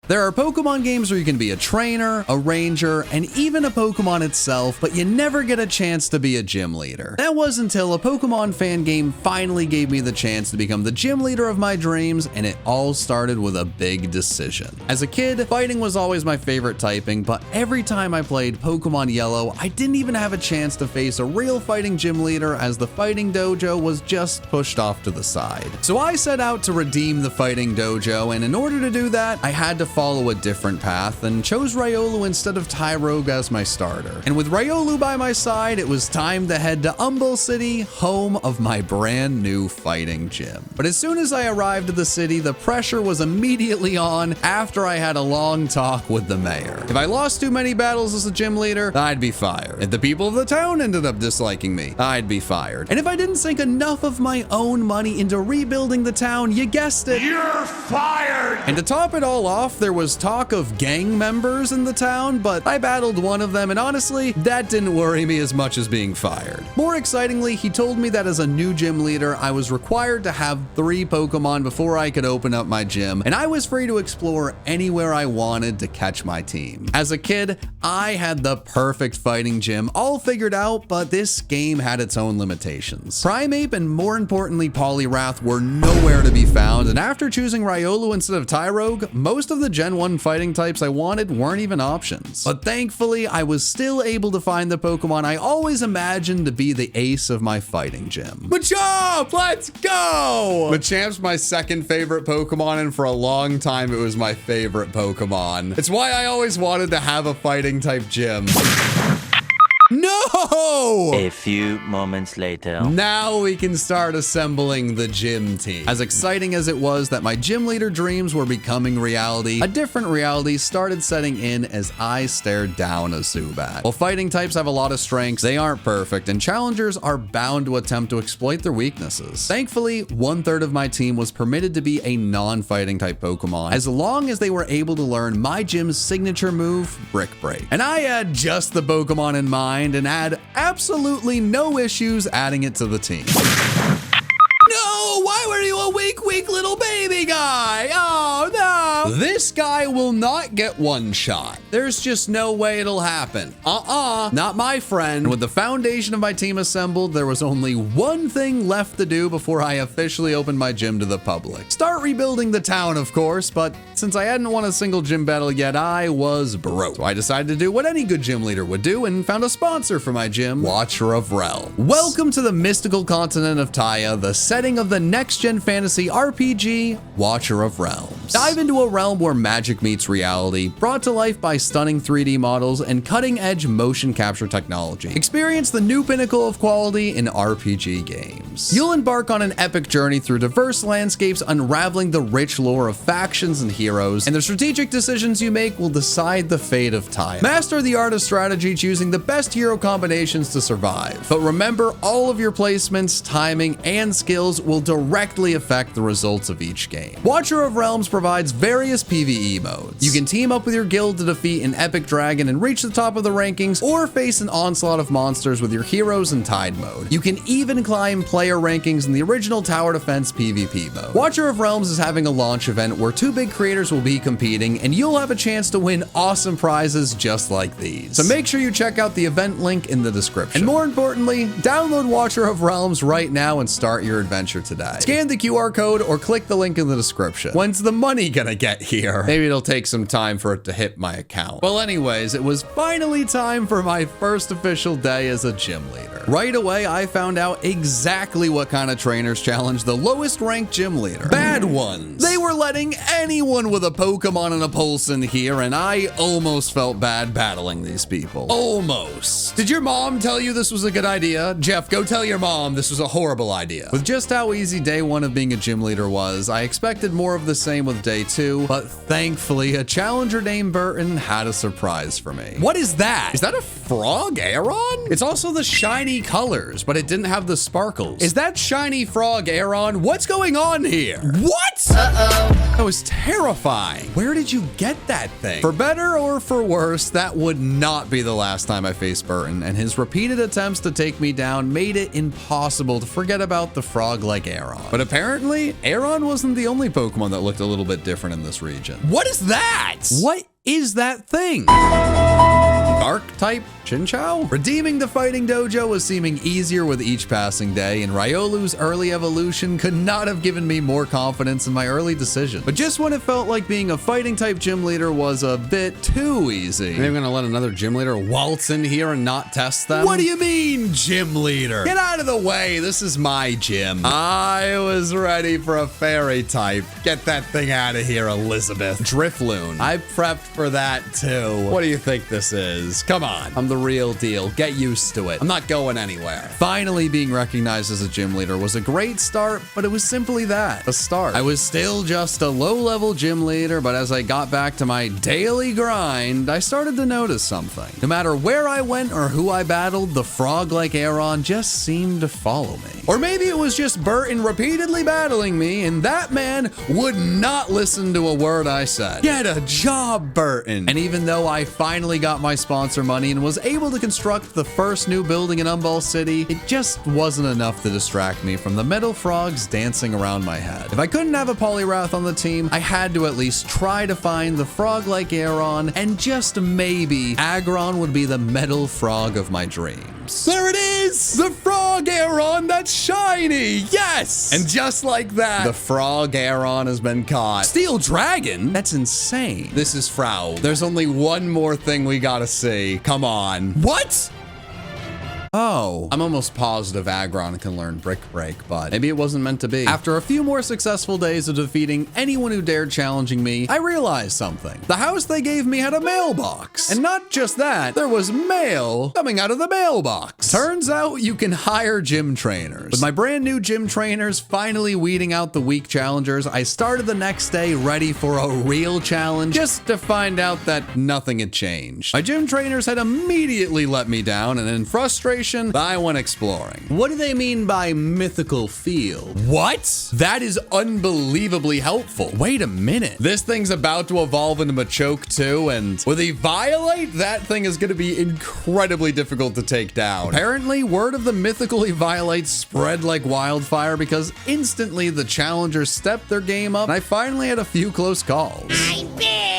There are Pokemon games where you can be a trainer, a ranger, and even a Pokemon itself, but you never get a chance to be a gym leader. That was until a Pokemon fan game finally gave me the chance to become the gym leader of my dreams, and it all started with a big decision. As a kid, fighting was always my favorite typing, but every time I played Pokemon Yellow, I didn't even have a chance to face a real fighting gym leader as the fighting dojo was just pushed off to the side. So I set out to redeem the fighting dojo, and in order to do that, I had to follow a different path and chose Riolu instead of Tyrogue as my starter. And with Riolu by my side, it was time to head to Umble City, home of my brand new fighting gym. But as soon as I arrived at the city, the pressure was immediately on after I had a long talk with the mayor. If I lost too many battles as a gym leader, I'd be fired. If the people of the town ended up disliking me, I'd be fired. And if I didn't sink enough of my own money into rebuilding the town, you guessed it, you're fired! And to top it all off, there was talk of gang members in the town, but I battled one of them, and honestly, that didn't worry me as much as being fired. More excitingly, he told me that as a new gym leader, I was required to have 3 Pokemon before I could open up my gym, and I was free to explore anywhere I wanted to catch my team. As a kid, I had the perfect fighting gym all figured out, but this game had its own limitations. Primeape and more importantly Poliwrath were nowhere to be found, and after choosing Riolu instead of Tyrogue, most of the Gen 1 fighting types I wanted weren't even options. But thankfully, I was still able to find the Pokemon I always imagined to be the ace of my fighting gym. Machamp, let's go! Machamp's my second favorite Pokemon, and for a long time it was my favorite Pokemon. It's why I always wanted to have a fighting type gym. No! A few moments later. Now we can start assembling the gym team. As exciting as it was that my gym leader dreams were becoming reality, a different reality started setting in as I stared down a Zubat. While fighting types have a lot of strengths, they aren't perfect, and challengers are bound to attempt to exploit their weaknesses. Thankfully, 1/3 of my team was permitted to be a non-fighting type Pokemon, as long as they were able to learn my gym's signature move, Brick Break. And I had just the Pokemon in mind, and had absolutely no issues adding it to the team. No, why were you a weak little baby guy? Oh no. This guy will not get one shot. There's just no way it'll happen. Not my friend. With the foundation of my team assembled, there was only one thing left to do before I officially opened my gym to the public. Start rebuilding the town, of course, but since I hadn't won a single gym battle yet, I was broke. So I decided to do what any good gym leader would do and found a sponsor for my gym, Watcher of Realms. Welcome to the mystical continent of Taya, the setting of the next-gen fantasy RPG, Watcher of Realms. Dive into a realm where magic meets reality, brought to life by stunning 3D models and cutting-edge motion capture technology. Experience the new pinnacle of quality in RPG games. You'll embark on an epic journey through diverse landscapes, unraveling the rich lore of factions and heroes, and the strategic decisions you make will decide the fate of Taya. Master the art of strategy, choosing the best hero combinations to survive. But remember, all of your placements, timing, and skills will directly affect the results of each game. Watcher of Realms provides various PvE modes. You can team up with your guild to defeat an epic dragon and reach the top of the rankings, or face an onslaught of monsters with your heroes in Tide mode. You can even climb player rankings in the original Tower Defense PvP mode. Watcher of Realms is having a launch event where 2 big creators will be competing, and you'll have a chance to win awesome prizes just like these. So make sure you check out the event link in the description. And more importantly, download Watcher of Realms right now and start your adventure today. Scan the QR code or click the link in the description. When's the money gonna get here? Maybe it'll take some time for it to hit my account. Well, anyways, it was finally time for my first official day as a gym leader. Right away, I found out exactly what kind of trainers challenge the lowest ranked gym leader. Bad ones. They were letting anyone with a Pokemon and a pulse in here, and I almost felt bad battling these people. Almost. Did your mom tell you this was a good idea? Jeff, go tell your mom this was a horrible idea. With just how easy day 1 of being a gym leader was, I expected more of the same with day 2, but thankfully, a challenger named Burton had a surprise for me. What is that? Is that a frog Aeron? It's also the shiny colors, but it didn't have the sparkles. Is that shiny frog Aeron? What's going on here? What? Uh-oh. That was terrifying. Where did you get that thing? For better or for worse, that would not be the last time I faced Burton, and his repeated attempts to take me down made it impossible to forget about the frog like Aeron. But apparently, Aeron wasn't the only Pokemon that looked a little bit different in this region. What is that? What is that thing? Dark-type Chinchou? Redeeming the fighting dojo was seeming easier with each passing day, and Riolu's early evolution could not have given me more confidence in my early decision. But just when it felt like being a fighting-type gym leader was a bit too easy. Maybe I'm gonna let another gym leader waltz in here and not test them? What do you mean, gym leader? Get out of the way, this is my gym. I was ready for a fairy type. Get that thing out of here, Elizabeth. Drifloon. I prepped for that too. What do you think this is? Come on, I'm the real deal. Get used to it. I'm not going anywhere. Finally being recognized as a gym leader was a great start, but it was simply that, a start. I was still just a low-level gym leader, but as I got back to my daily grind, I started to notice something. No matter where I went or who I battled, the frog-like Aeron just seemed to follow me. Or maybe it was just Burton repeatedly battling me, and that man would not listen to a word I said. Get a job, Burton. And even though I finally got my sponsor money and was able to construct the first new building in Umball City, it just wasn't enough to distract me from the metal frogs dancing around my head. If I couldn't have a Poliwrath on the team, I had to at least try to find the frog-like Aeron, and just maybe Aggron would be the metal frog of my dreams. There it is! The frog Aeron that's shiny! Yes! And just like that, the frog Aeron has been caught. Steel Dragon? That's insane. This is Frau. There's only one more thing we gotta see. Come on. What? Oh, I'm almost positive Aggron can learn Brick Break, but maybe it wasn't meant to be. After a few more successful days of defeating anyone who dared challenging me, I realized something. The house they gave me had a mailbox. And not just that, there was mail coming out of the mailbox. Turns out you can hire gym trainers. With my brand new gym trainers finally weeding out the weak challengers, I started the next day ready for a real challenge, just to find out that nothing had changed. My gym trainers had immediately let me down, and in frustration, I went exploring. What do they mean by mythical field? What? That is unbelievably helpful. Wait a minute. This thing's about to evolve into Machoke too, and with Eviolite, that thing is going to be incredibly difficult to take down. Apparently, word of the mythical Eviolite spread like wildfire because instantly the challengers stepped their game up, and I finally had a few close calls. I'm big!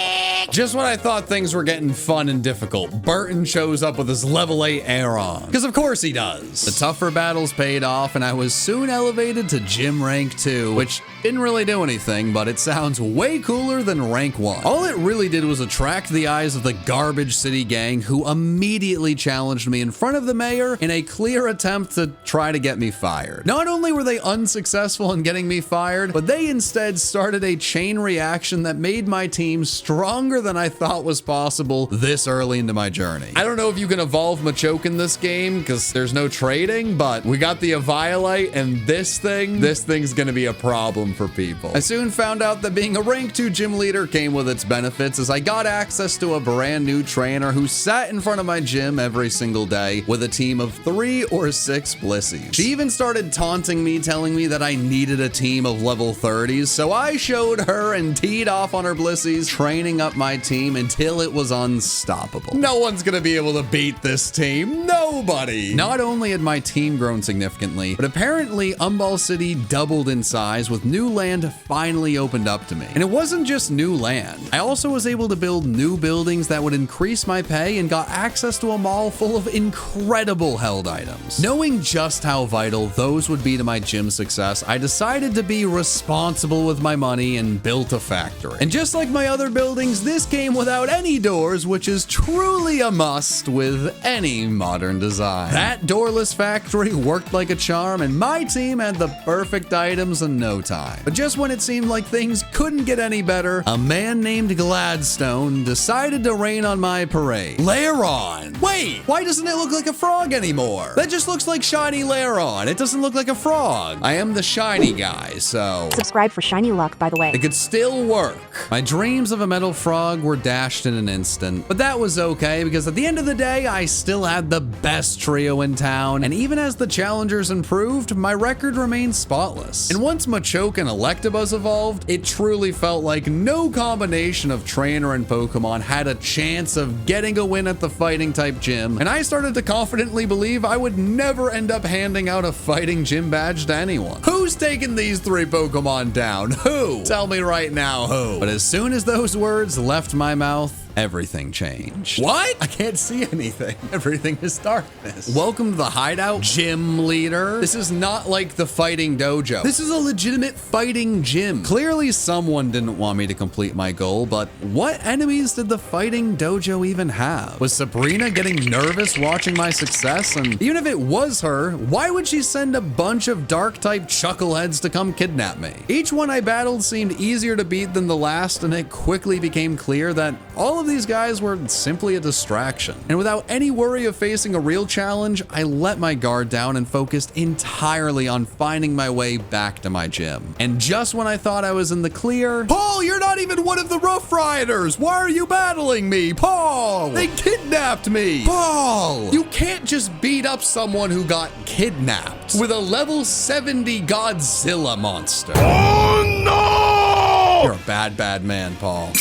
Just when I thought things were getting fun and difficult, Burton shows up with his level 8 Aeron. Because of course he does. The tougher battles paid off, and I was soon elevated to Gym Rank 2, which didn't really do anything, but it sounds way cooler than Rank 1. All it really did was attract the eyes of the Garbage City gang, who immediately challenged me in front of the mayor in a clear attempt to try to get me fired. Not only were they unsuccessful in getting me fired, but they instead started a chain reaction that made my team stronger than I thought was possible this early into my journey. I don't know if you can evolve Machoke in this game, because there's no trading, but we got the Eviolite, and this thing's gonna be a problem for people. I soon found out that being a rank 2 gym leader came with its benefits, as I got access to a brand new trainer who sat in front of my gym every single day with a team of 3 or 6 Blissies. She even started taunting me, telling me that I needed a team of level 30s, so I showed her and teed off on her Blissies, training up my team until it was unstoppable. No one's gonna be able to beat this team. Nobody! Not only had my team grown significantly, but apparently Umball City doubled in size, with new land finally opened up to me. And it wasn't just new land. I also was able to build new buildings that would increase my pay, and got access to a mall full of incredible held items. Knowing just how vital those would be to my gym success, I decided to be responsible with my money and built a factory. And just like my other buildings, this came without any doors, which is truly a must with any modern design. That doorless factory worked like a charm, and my team had the perfect items in no time. But just when it seemed like things couldn't get any better, a man named Gladstone decided to rain on my parade. Lairon! Wait, why doesn't it look like a frog anymore? That just looks like shiny Lairon. It doesn't look like a frog. I am the shiny guy, so... Subscribe for shiny luck, by the way. It could still work. My dreams of a metal frog Frog were dashed in an instant. But that was okay, because at the end of the day, I still had the best trio in town, and even as the challengers improved, my record remained spotless. And once Machoke and Electabuzz evolved, it truly felt like no combination of trainer and Pokemon had a chance of getting a win at the fighting type gym, and I started to confidently believe I would never end up handing out a fighting gym badge to anyone. Who's taking these 3 Pokemon down? Who? Tell me right now who. But as soon as those words left my mouth, everything changed. What? I can't see anything. Everything is darkness. Welcome to the hideout, gym leader. This is not like the fighting dojo. This is a legitimate fighting gym. Clearly someone didn't want me to complete my goal, but what enemies did the fighting dojo even have? Was Sabrina getting nervous watching my success? And even if it was her, why would she send a bunch of dark type chuckleheads to come kidnap me? Each one I battled seemed easier to beat than the last, and it quickly became clear that all of these guys were simply a distraction. And without any worry of facing a real challenge, I let my guard down and focused entirely on finding my way back to my gym. And just when I thought I was in the clear, Paul, you're not even one of the Rough Riders! Why are you battling me? Paul! They kidnapped me! Paul! You can't just beat up someone who got kidnapped with a level 70 Godzilla monster. Oh no! You're a bad, bad man, Paul.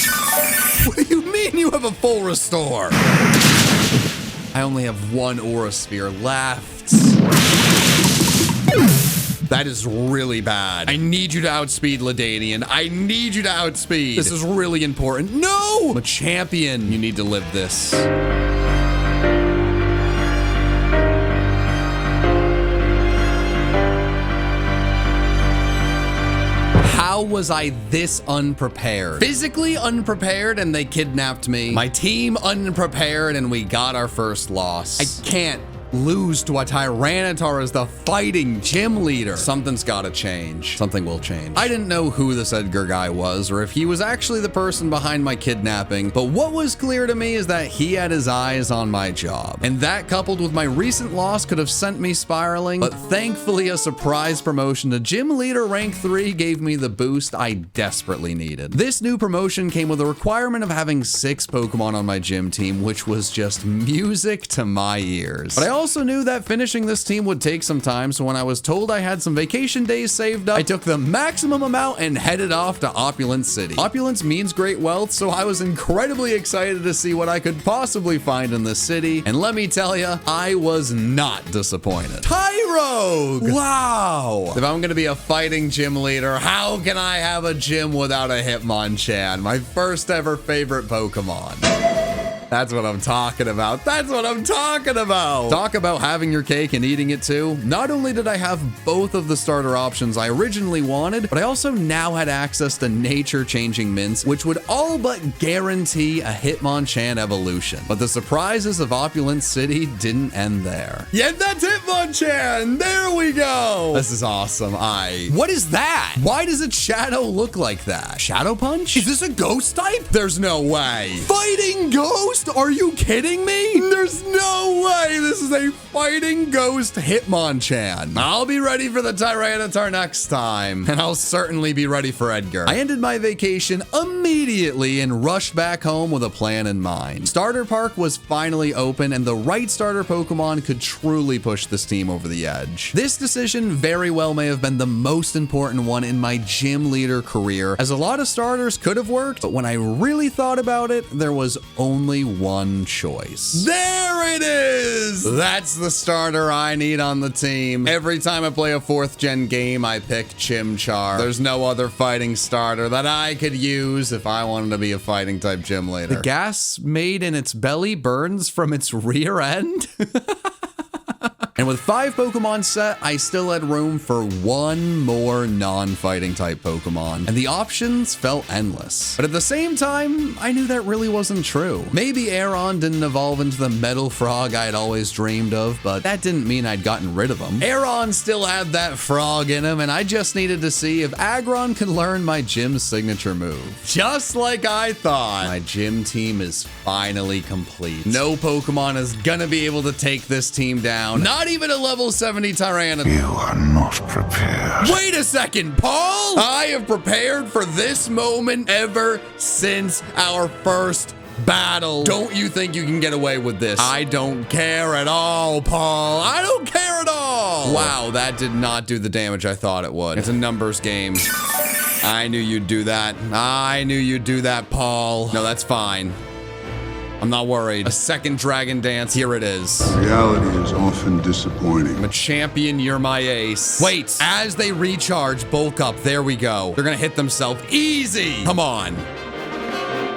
What do you mean you have a full restore? I only have 1 Aura Sphere left. That is really bad. I need you to outspeed Ladanian. I need you to outspeed. This is really important. No! I'm a champion. You need to live this. How was I this unprepared? Physically unprepared and they kidnapped me. My team unprepared and we got our first loss. I can't lose to a Tyranitar as the fighting gym leader. Something's gotta change. Something will change. I didn't know who this Edgar guy was or if he was actually the person behind my kidnapping, but what was clear to me is that he had his eyes on my job. And that, coupled with my recent loss, could have sent me spiraling, but thankfully a surprise promotion to gym leader rank 3 gave me the boost I desperately needed. This new promotion came with a requirement of having 6 Pokemon on my gym team, which was just music to my ears. But I also knew that finishing this team would take some time, so when I was told I had some vacation days saved up, I took the maximum amount and headed off to Opulence City. Opulence means great wealth, so I was incredibly excited to see what I could possibly find in this city, and let me tell you, I was not disappointed. Tyrogue! Wow! If I'm gonna be a fighting gym leader, how can I have a gym without a Hitmonchan, my first ever favorite Pokemon? That's what I'm talking about. That's what I'm talking about. Talk about having your cake and eating it too. Not only did I have both of the starter options I originally wanted, but I also now had access to nature-changing mints, which would all but guarantee a Hitmonchan evolution. But the surprises of Opulence City didn't end there. Yeah, that's Hitmonchan! There we go! This is awesome. What is that? Why does its shadow look like that? Shadow Punch? Is this a ghost type? There's no way. Fighting Ghost? Are you kidding me? There's no way this is a fighting ghost Hitmonchan. I'll be ready for the Tyranitar next time, and I'll certainly be ready for Edgar. I ended my vacation immediately and rushed back home with a plan in mind. Starter Park was finally open, and the right starter Pokemon could truly push this team over the edge. This decision very well may have been the most important one in my gym leader career, as a lot of starters could have worked, but when I really thought about it, there was only one choice. There it is! That's the starter I need on the team. Every time I play a 4th gen game, I pick Chimchar. There's no other fighting starter that I could use if I wanted to be a fighting type gym leader. The gas made in its belly burns from its rear end? And with 5 Pokemon set, I still had room for 1 more non-fighting type Pokemon, and the options felt endless. But at the same time, I knew that really wasn't true. Maybe Aeron didn't evolve into the metal frog I had always dreamed of, but that didn't mean I'd gotten rid of him. Aeron still had that frog in him, and I just needed to see if Aggron could learn my gym's signature move. Just like I thought, my gym team is finally complete. No Pokemon is gonna be able to take this team down. Not Not even a level 70 Tyrannus. You are not prepared. Wait a second, Paul! I have prepared for this moment ever since our first battle. Don't you think you can get away with this? I don't care at all, Paul. I don't care at all. Wow, that did not do the damage I thought it would. It's a numbers game. I knew you'd do that. I knew you'd do that, Paul. No, that's fine. I'm not worried. A second dragon dance. Here it is. Reality is often disappointing. I'm a champion. You're my ace. Wait. As they recharge, bulk up. There we go. They're going to hit themselves. Easy. Come on.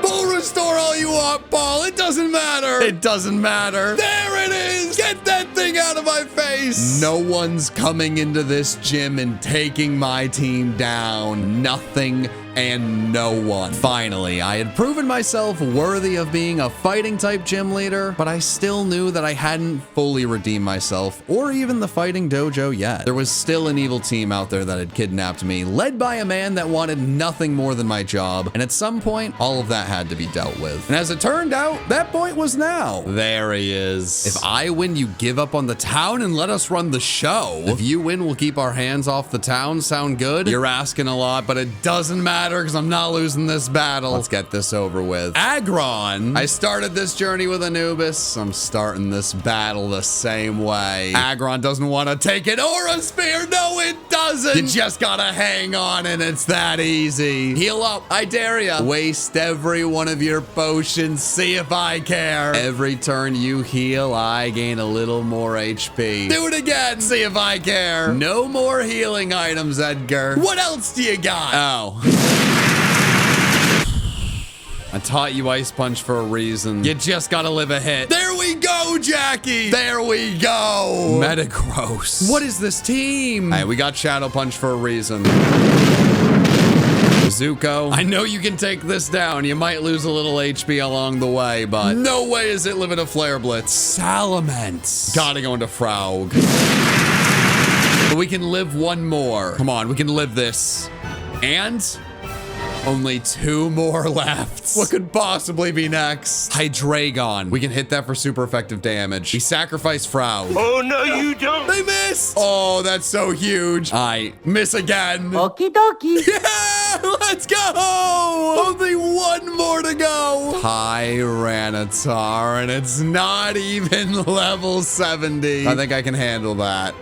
Full restore all you want, Paul. It doesn't matter. It doesn't matter. There it is. Get that thing out of my face. No one's coming into this gym and taking my team down. Nothing and no one. Finally, I had proven myself worthy of being a fighting type gym leader, but I still knew that I hadn't fully redeemed myself or even the fighting dojo yet. There was still an evil team out there that had kidnapped me, led by a man that wanted nothing more than my job, and at some point, all of that had to be dealt with. And as it turned out, that point was now. There he is. If I win, you give up on the town and let us run the show. If you win, we'll keep our hands off the town. Sound good? You're asking a lot, but it doesn't matter because I'm not losing this battle. Let's get this over with. Agron. I started this journey with Anubis. I'm starting this battle the same way. Agron doesn't want to take an aura sphere. No, it doesn't. You just gotta hang on and it's that easy. Heal up. I dare ya. Waste every one of your potions. See if I care. Every turn you heal, I gain a little more HP. Do it again. See if I care. No more healing items, Edgar. What else do you got? Oh. I taught you Ice Punch for a reason. You just gotta live a hit. There we go, Jackie. There we go. Metagross. What is this team? All right, we got Shadow Punch for a reason. Zuko, I know you can take this down. You might lose a little HP along the way, but no way is it living a Flare Blitz. Salamence. Gotta go into Frog. But we can live one more. Come on, we can live this. And only 2 more left. What could possibly be next? Hydreigon. We can hit that for super effective damage. We sacrifice Frog. Oh, no, you don't. They missed. Oh, that's so huge. I miss again. Okie dokie. Yeah, let's go. Only 1 more to go. Tyranitar, and it's not even level 70. I think I can handle that.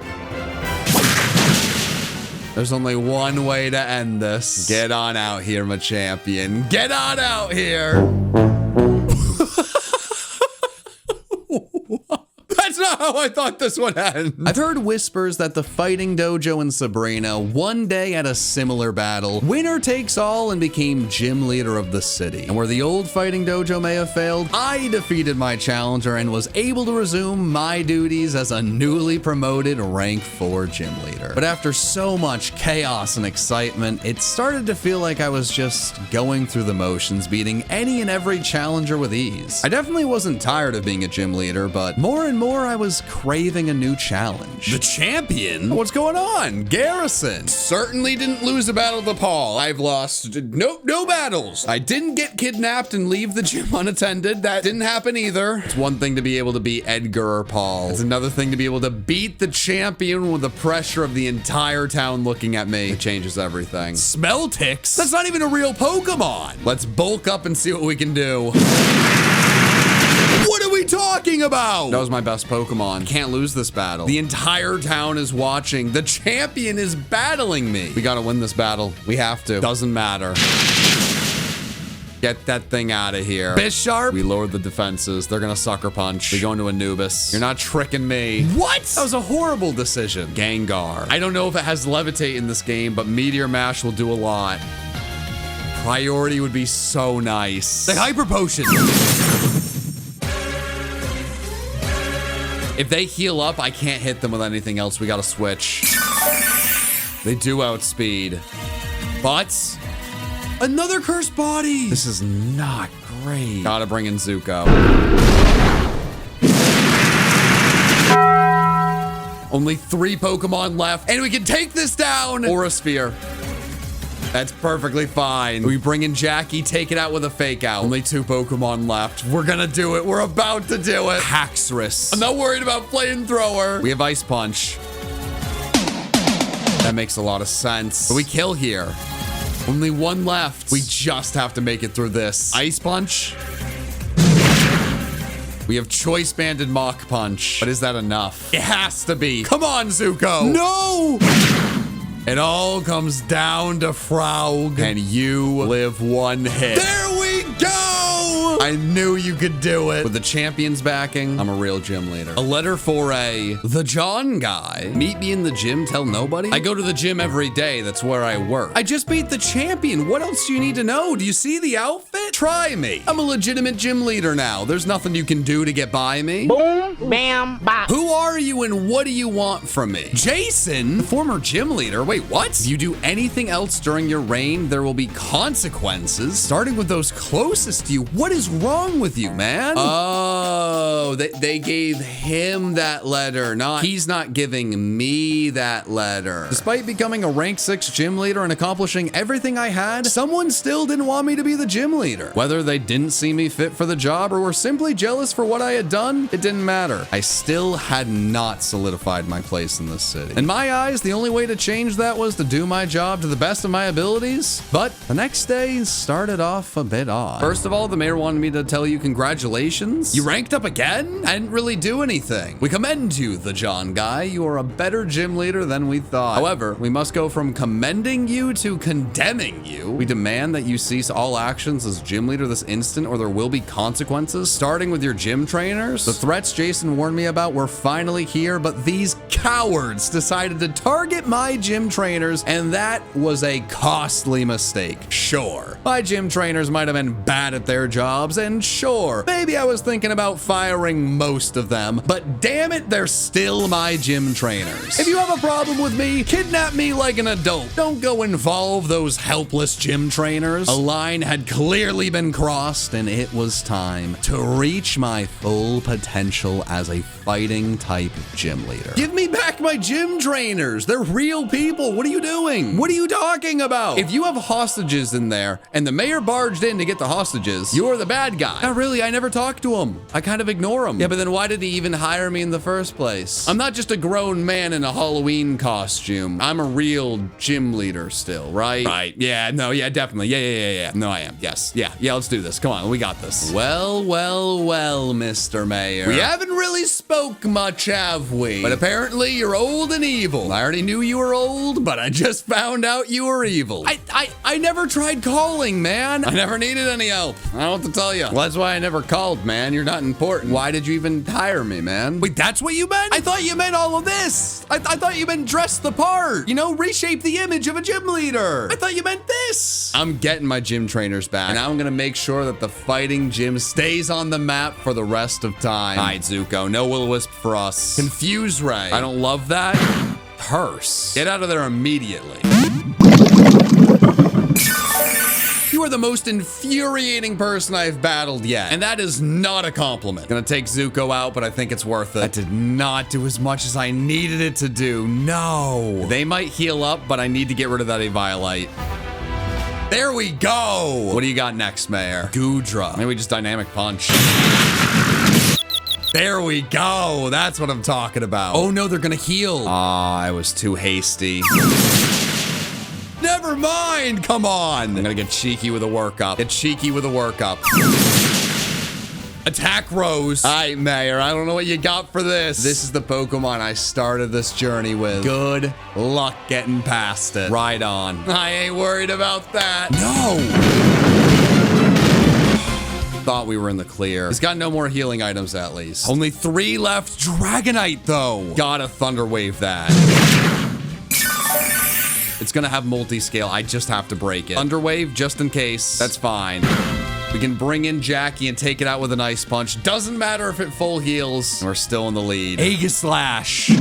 There's only one way to end this. Get on out here, my champion. Get on out here. That's not how I thought this would end. I've heard whispers that the fighting dojo and Sabrina one day had a similar battle. Winner takes all and became gym leader of the city. And where the old fighting dojo may have failed, I defeated my challenger and was able to resume my duties as a newly promoted rank 4 gym leader. But after so much chaos and excitement, it started to feel like I was just going through the motions, beating any and every challenger with ease. I definitely wasn't tired of being a gym leader, but more and more I was craving a new challenge. The champion? What's going on? Garrison. Certainly didn't lose a battle to Paul. I've lost no battles. I didn't get kidnapped and leave the gym unattended. That didn't happen either. It's one thing to be able to beat Edgar or Paul. It's another thing to be able to beat the champion with the pressure of the entire town looking at me. It changes everything. Smeltix? That's not even a real Pokemon. Let's bulk up and see what we can do. What are we talking about? That was my best Pokemon. Can't lose this battle. The entire town is watching. The champion is battling me. We gotta win this battle. We have to. Doesn't matter. Get that thing out of here. Bisharp. We lowered the defenses. They're gonna Sucker Punch. We go into Anubis. You're not tricking me. What? That was a horrible decision. Gengar. I don't know if it has Levitate in this game, but Meteor Mash will do a lot. Priority would be so nice. The Hyper Potion. If they heal up, I can't hit them with anything else. We gotta switch. They do outspeed. But another cursed body. This is not great. Gotta bring in Zuko. Only 3 Pokemon left, and we can take this down. Aura Sphere. That's perfectly fine. We bring in Jackie, take it out with a fake out. Only 2 Pokemon left. We're gonna do it. We're about to do it. Haxorus. I'm not worried about Flamethrower. We have Ice Punch. That makes a lot of sense. But we kill here. Only 1 left. We just have to make it through this. Ice Punch. We have Choice Banded Mach Punch. But is that enough? It has to be. Come on, Zuko. No! It all comes down to Frog. And you live 1 hit. There we go! I knew you could do it. With the champion's backing, I'm a real gym leader. A letter for the John guy. Meet me in the gym, tell nobody. I go to the gym every day. That's where I work. I just beat the champion. What else do you need to know? Do you see the outfit? Try me. I'm a legitimate gym leader now. There's nothing you can do to get by me. Boom, bam, bop. Who are you and what do you want from me? Jason, the former gym leader. Wait, what? If you do anything else during your reign, there will be consequences, starting with those closest to you. What is wrong with you, man? Oh, they gave him that letter, he's not giving me that letter. Despite becoming a rank 6 gym leader and accomplishing everything I had, someone still didn't want me to be the gym leader. Whether they didn't see me fit for the job or were simply jealous for what I had done, it didn't matter. I still had not solidified my place in this city. In my eyes, the only way to change that was to do my job to the best of my abilities. But the next day started off a bit odd. First of all, the mayor wanted me to tell you congratulations. You ranked up again? I didn't really do anything. We commend you, the John guy. You are a better gym leader than we thought. However, we must go from commending you to condemning you. We demand that you cease all actions as gym leader this instant or there will be consequences, starting with your gym trainers. The threats Jason warned me about were finally here, but these cowards decided to target my gym trainers, and that was a costly mistake. Sure, my gym trainers might have been bad at their jobs, and sure, maybe I was thinking about firing most of them, but damn it, they're still my gym trainers. If you have a problem with me, kidnap me like an adult. Don't go involve those helpless gym trainers. A line had clearly been crossed, and it was time to reach my full potential as a fighting type gym leader. Give me back my gym trainers. They're real people. What are you doing? What are you talking about? If you have hostages in there and the mayor barged in to get the hostages, you're the bad guy. Not really. I never talked to him. I kind of ignore him. Yeah, but then why did he even hire me in the first place? I'm not just a grown man in a Halloween costume. I'm a real gym leader still, right? Right. Yeah, no, yeah, definitely. Yeah. No, I am. Yes. Yeah, let's do this. Come on, we got this. Well, Mr. Mayor. We haven't really spoke much, have we? But apparently you're old and evil. I already knew you were old, but I just found out you were evil. I never tried calling, man. I never needed any help. I don't know what to tell you. Well, that's why I never called, man. You're not important. Why did you even hire me, man? Wait, that's what you meant? I thought you meant all of this. I thought you meant dress the part. You know, reshape the image of a gym leader. I thought you meant this. I'm getting my gym trainers back, and I'm gonna make sure that the fighting gym stays on the map for the rest of time. All right, Zuko, no will-o-wisp for us. Confuse Ray. I don't love that. Purse. Get out of there immediately. You are the most infuriating person I've battled yet, and that is not a compliment. Gonna take Zuko out, but I think it's worth it. That did not do as much as I needed it to do. No. They might heal up, but I need to get rid of that Eviolite. There we go. What do you got next, Mayor? Gudra. Maybe we just dynamic punch. There we go. That's what I'm talking about. Oh no, they're gonna heal. Ah, I was too hasty. Never mind. Come on. I'm gonna get cheeky with a workup. Get cheeky with a workup. Attack Rose. All right, Mayor, I don't know what you got for this. This is the Pokemon I started this journey with. Good luck getting past it. Right on. I ain't worried about that. No. Thought we were in the clear. He's got no more healing items at least. Only 3 left. Dragonite though. Gotta Thunder Wave that. It's gonna have multi-scale. I just have to break it. Thunder Wave just in case. That's fine. We can bring in Jackie and take it out with an Ice Punch. Doesn't matter if it full heals. We're still in the lead. Aegislash.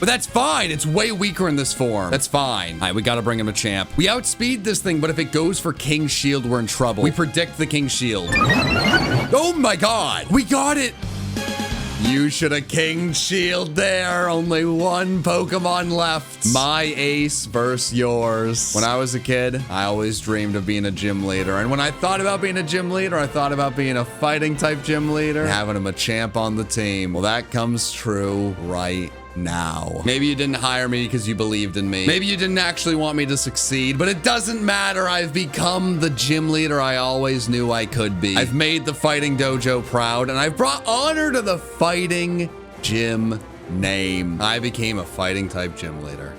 But that's fine. It's way weaker in this form. That's fine. All right, we got to bring him a champ. We outspeed this thing, but if it goes for King's Shield, we're in trouble. We predict the King's Shield. Oh my God. We got it. You should have kinged shield there. Only one Pokemon left. My ace versus yours. When I was a kid, I always dreamed of being a gym leader. And when I thought about being a gym leader, I thought about being a fighting type gym leader and having a Machamp on the team. Well, that comes true right now. Maybe you didn't hire me because you believed in me. Maybe you didn't actually want me to succeed, but it doesn't matter. I've become the gym leader I always knew I could be. I've made the fighting dojo proud, and I've brought honor to the fighting gym name. I became a fighting type gym leader.